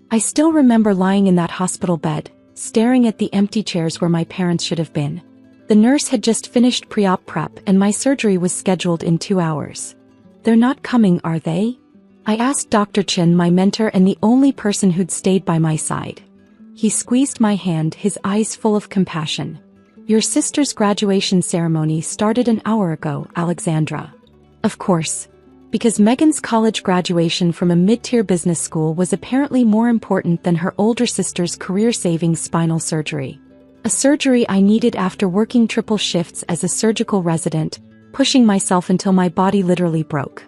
I still remember lying in that hospital bed, staring at the empty chairs where my parents should have been. The nurse had just finished pre-op prep and my surgery was scheduled in 2 hours. "They're not coming, are they?" I asked Dr. Chin, my mentor and the only person who'd stayed by my side. He squeezed my hand, his eyes full of compassion. "Your sister's graduation ceremony started an hour ago, Alexandra." Of course. Because Megan's college graduation from a mid-tier business school was apparently more important than her older sister's career-saving spinal surgery. A surgery I needed after working triple shifts as a surgical resident, pushing myself until my body literally broke.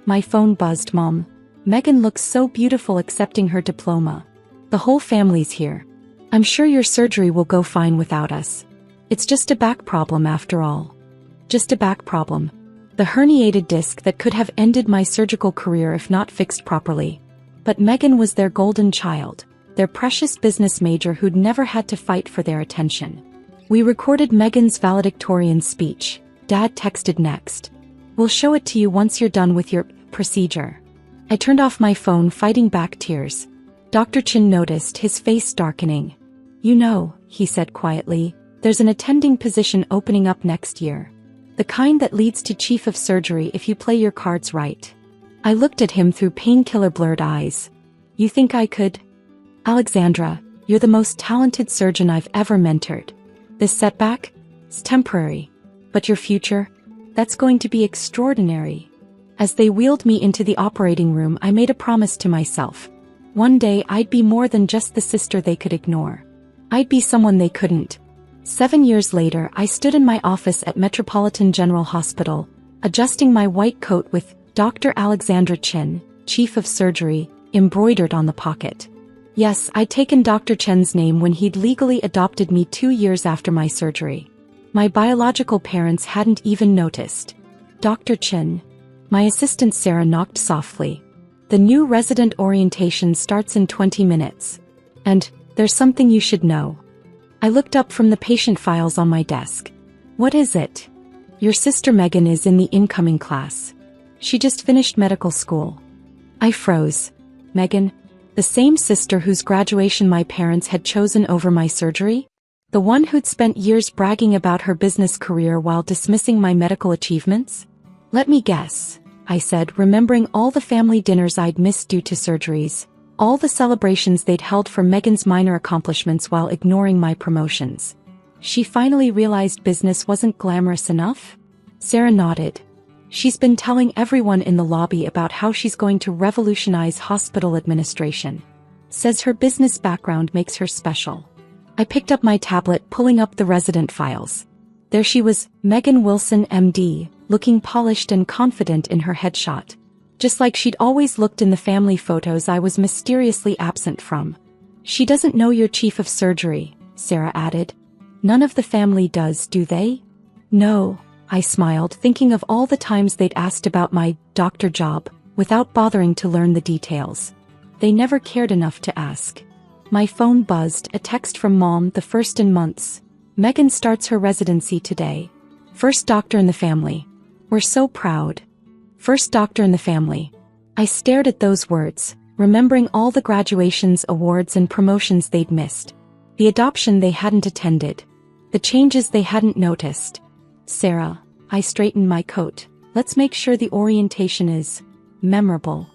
My phone buzzed. "Mom, Megan looks so beautiful accepting her diploma. The whole family's here. I'm sure your surgery will go fine without us. It's just a back problem after all." Just a back problem. The herniated disc that could have ended my surgical career if not fixed properly. But Megan was their golden child, their precious business major who'd never had to fight for their attention. We recorded Megan's valedictorian speech. Dad texted next. "We'll show it to you once you're done with your procedure." I turned off my phone, fighting back tears. Dr. Chin noticed, his face darkening. "You know," he said quietly, "there's an attending position opening up next year. The kind that leads to chief of surgery if you play your cards right." I looked at him through painkiller blurred eyes. "You think I could?" "Alexandra, you're the most talented surgeon I've ever mentored. This setback? It's temporary. But your future? That's going to be extraordinary." As they wheeled me into the operating room, I made a promise to myself. One day I'd be more than just the sister they could ignore. I'd be someone they couldn't. 7 years later, I stood in my office at Metropolitan General Hospital, adjusting my white coat with Dr. Alexandra Chin, Chief of Surgery, embroidered on the pocket. Yes, I'd taken Dr. Chen's name when he'd legally adopted me 2 years after my surgery. My biological parents hadn't even noticed. "Dr. Chin." My assistant Sarah knocked softly. "The new resident orientation starts in 20 minutes. And there's something you should know." I looked up from the patient files on my desk. "What is it?" "Your sister Megan is in the incoming class. She just finished medical school." I froze. Megan? The same sister whose graduation my parents had chosen over my surgery? The one who'd spent years bragging about her business career while dismissing my medical achievements? "Let me guess," I said, remembering all the family dinners I'd missed due to surgeries. All the celebrations they'd held for Megan's minor accomplishments while ignoring my promotions. "She finally realized business wasn't glamorous enough?" Sarah nodded. "She's been telling everyone in the lobby about how she's going to revolutionize hospital administration. Says her business background makes her special." I picked up my tablet, pulling up the resident files. There she was, Megan Wilson, MD, looking polished and confident in her headshot. Just like she'd always looked in the family photos I was mysteriously absent from. "She doesn't know you're chief of surgery," Sarah added. "None of the family does, do they?" "No," I smiled, thinking of all the times they'd asked about my doctor job, without bothering to learn the details. They never cared enough to ask. My phone buzzed, a text from Mom, the first in months. "Megan starts her residency today. First doctor in the family. We're so proud." First doctor in the family. I stared at those words, remembering all the graduations, awards and promotions they'd missed. The adoption they hadn't attended. The changes they hadn't noticed. "Sarah," I straightened my coat, "let's make sure the orientation is memorable."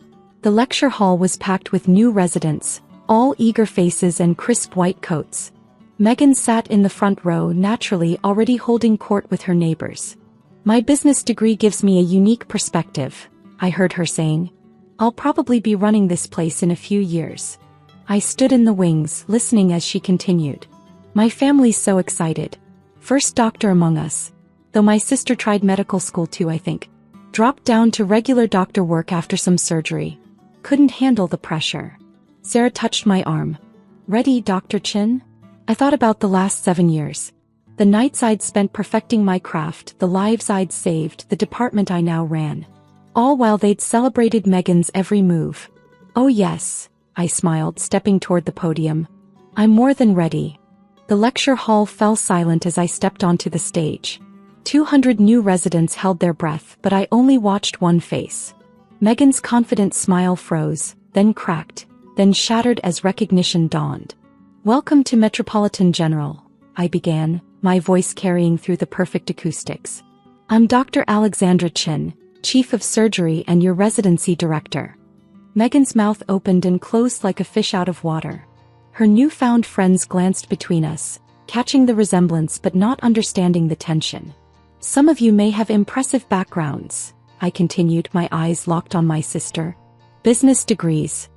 The lecture hall was packed with new residents, all eager faces and crisp white coats. Megan sat in the front row, naturally already holding court with her neighbors. "My business degree gives me a unique perspective," I heard her saying. "I'll probably be running this place in a few years." I stood in the wings, listening as she continued. "My family's so excited. First doctor among us. Though my sister tried medical school too, I think. Dropped down to regular doctor work after some surgery. Couldn't handle the pressure." Sarah touched my arm. "Ready, Dr. Chin?" I thought about the last 7 years. The nights I'd spent perfecting my craft, the lives I'd saved, the department I now ran. All while they'd celebrated Megan's every move. "Oh yes," I smiled, stepping toward the podium. "I'm more than ready." The lecture hall fell silent as I stepped onto the stage. 200 new residents held their breath, but I only watched one face. Megan's confident smile froze, then cracked. then shattered as recognition dawned. "Welcome to Metropolitan General," I began, my voice carrying through the perfect acoustics. "I'm Dr. Alexandra Chin, Chief of Surgery and your residency director." Megan's mouth opened and closed like a fish out of water. Her newfound friends glanced between us, catching the resemblance but not understanding the tension. "Some of you may have impressive backgrounds," I continued, my eyes locked on my sister. "Business degrees.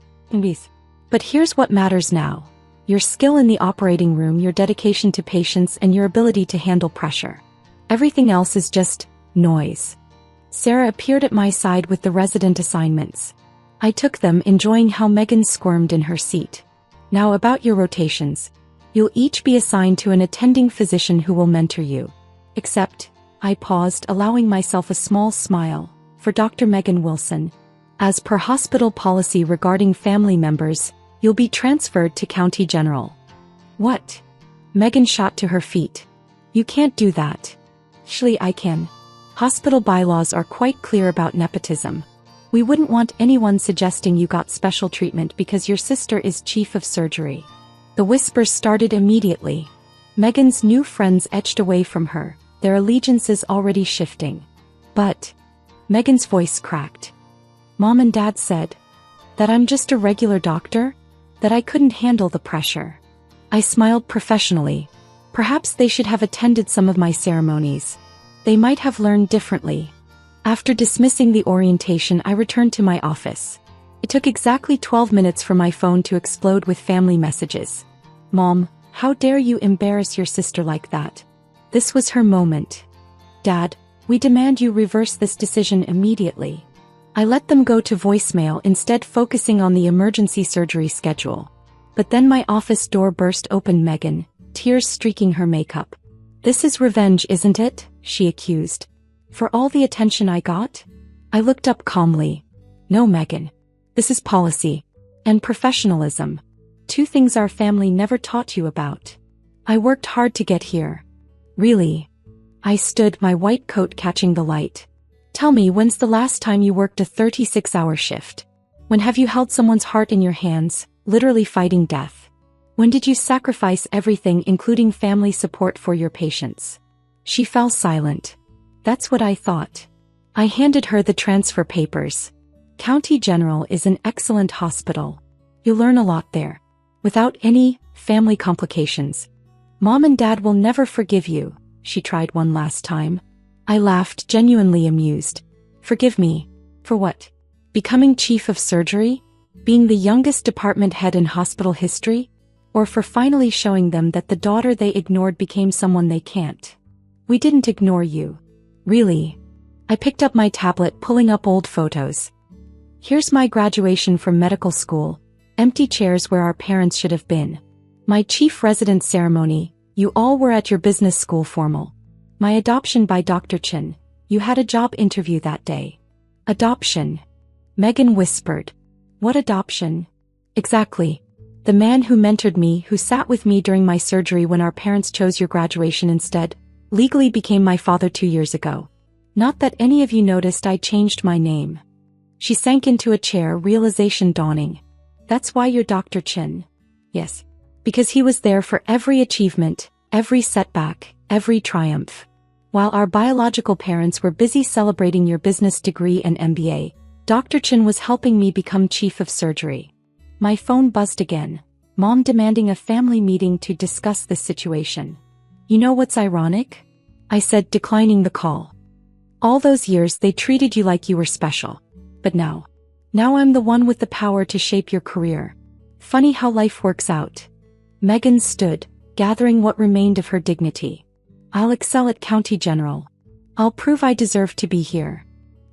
But here's what matters now. Your skill in the operating room, your dedication to patients, and your ability to handle pressure. Everything else is just noise." Sarah appeared at my side with the resident assignments. I took them, enjoying how Megan squirmed in her seat. "Now about your rotations. You'll each be assigned to an attending physician who will mentor you. Except," I paused, allowing myself a small smile, "for Dr. Megan Wilson. As per hospital policy regarding family members, you'll be transferred to County General." "What?" Megan shot to her feet. "You can't do that." "Actually, I can. Hospital bylaws are quite clear about nepotism. We wouldn't want anyone suggesting you got special treatment because your sister is chief of surgery." The whispers started immediately. Megan's new friends edged away from her, their allegiances already shifting. "But," Megan's voice cracked, "Mom and Dad said that I'm just a regular doctor, that I couldn't handle the pressure." I smiled professionally. Perhaps they should have attended some of my ceremonies. They might have learned differently. After dismissing the orientation, I returned to my office. It took exactly 12 minutes for my phone to explode with family messages. "Mom, how dare you embarrass your sister like that?" This was her moment. "Dad, we demand you reverse this decision immediately." I let them go to voicemail, instead focusing on the emergency surgery schedule. But then my office door burst open. Megan, tears streaking her makeup. "This is revenge, isn't it?" she accused. "For all the attention I got?" I looked up calmly. "No, Megan. This is policy. And professionalism. Two things our family never taught you about. I worked hard to get here." "Really?" I stood, my white coat catching the light. "Tell me, when's the last time you worked a 36-hour shift? When have you held someone's heart in your hands, literally fighting death? When did you sacrifice everything, including family support, for your patients?" She fell silent. "That's what I thought." I handed her the transfer papers. "County General is an excellent hospital. You'll learn a lot there. Without any family complications. Mom and Dad will never forgive you." She tried one last time. I laughed, genuinely amused. "Forgive me? For what? Becoming chief of surgery? Being the youngest department head in hospital history? Or for finally showing them that the daughter they ignored became someone they can't?" "We didn't ignore you." "Really?" I picked up my tablet, pulling up old photos. "Here's my graduation from medical school. Empty chairs where our parents should have been. My chief resident ceremony. You all were at your business school formal. My adoption by Dr. Chin. You had a job interview that day." "Adoption?" Megan whispered. "What adoption?" "Exactly. The man who mentored me, who sat with me during my surgery when our parents chose your graduation instead, legally became my father 2 years ago. Not that any of you noticed I changed my name." She sank into a chair, realization dawning. "That's why you're Dr. Chin." "Yes. Because he was there for every achievement, every setback, every triumph. While our biological parents were busy celebrating your business degree and MBA, Dr. Chin was helping me become chief of surgery." My phone buzzed again. Mom demanding a family meeting to discuss this situation. "You know what's ironic?" I said, declining the call. "All those years they treated you like you were special. But now I'm the one with the power to shape your career. Funny how life works out." Megan stood, gathering what remained of her dignity. "I'll excel at County General. I'll prove I deserve to be here."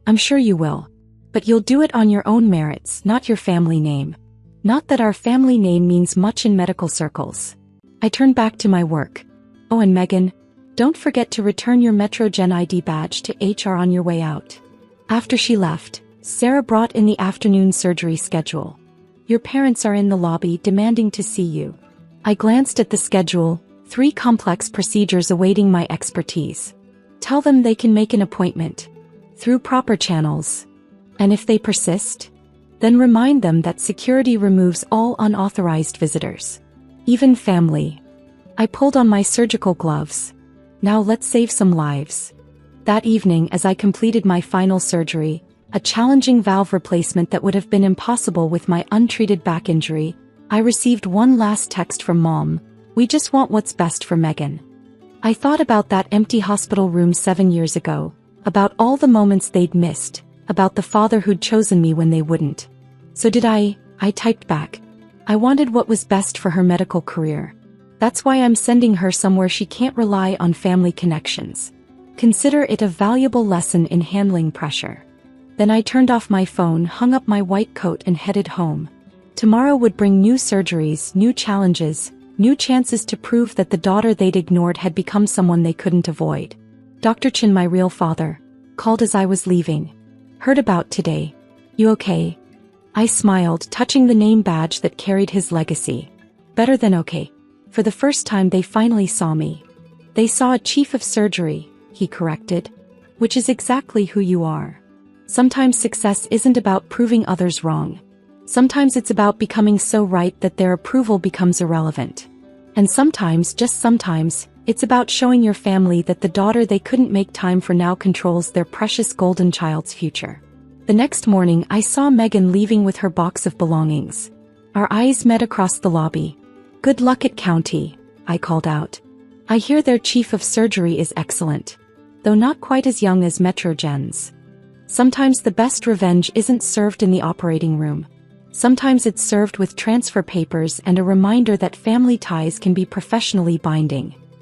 "I'm sure you will. But you'll do it on your own merits, not your family name. Not that our family name means much in medical circles." I turned back to my work. "Oh, and Megan, don't forget to return your Metro Gen ID badge to HR on your way out." After she left, Sarah brought in the afternoon surgery schedule. "Your parents are in the lobby demanding to see you." I glanced at the schedule, 3 complex procedures awaiting my expertise. "Tell them they can make an appointment. Through proper channels. And if they persist, Then remind them that security removes all unauthorized visitors. Even family. I pulled on my surgical gloves. Now let's save some lives. That evening, as I completed my final surgery, a challenging valve replacement that would have been impossible with my untreated back injury, I received one last text from Mom: "We just want what's best for Megan." I thought about that empty hospital room 7 years ago, about all the moments they'd missed, about the father who'd chosen me when they wouldn't. So did I typed back. I wanted what was best for her medical career. That's why I'm sending her somewhere she can't rely on family connections. Consider it a valuable lesson in handling pressure. Then I turned off my phone, hung up my white coat, and headed home. Tomorrow would bring new surgeries, new challenges, new chances to prove that the daughter they'd ignored had become someone they couldn't avoid. Dr. Chin, my real father, called as I was leaving. "Heard about today. You okay?" I smiled, touching the name badge that carried his legacy. "Better than okay." For the first time they finally saw me. "They saw a chief of surgery," he corrected. "Which is exactly who you are." Sometimes success isn't about proving others wrong. Sometimes it's about becoming so right that their approval becomes irrelevant. And sometimes, just sometimes, it's about showing your family that the daughter they couldn't make time for now controls their precious golden child's future. The next morning I saw Megan leaving with her box of belongings. Our eyes met across the lobby. "Good luck at County," I called out. "I hear their chief of surgery is excellent. Though not quite as young as Metro Jen's." Sometimes the best revenge isn't served in the operating room. Sometimes it's served with transfer papers and a reminder that family ties can be professionally binding.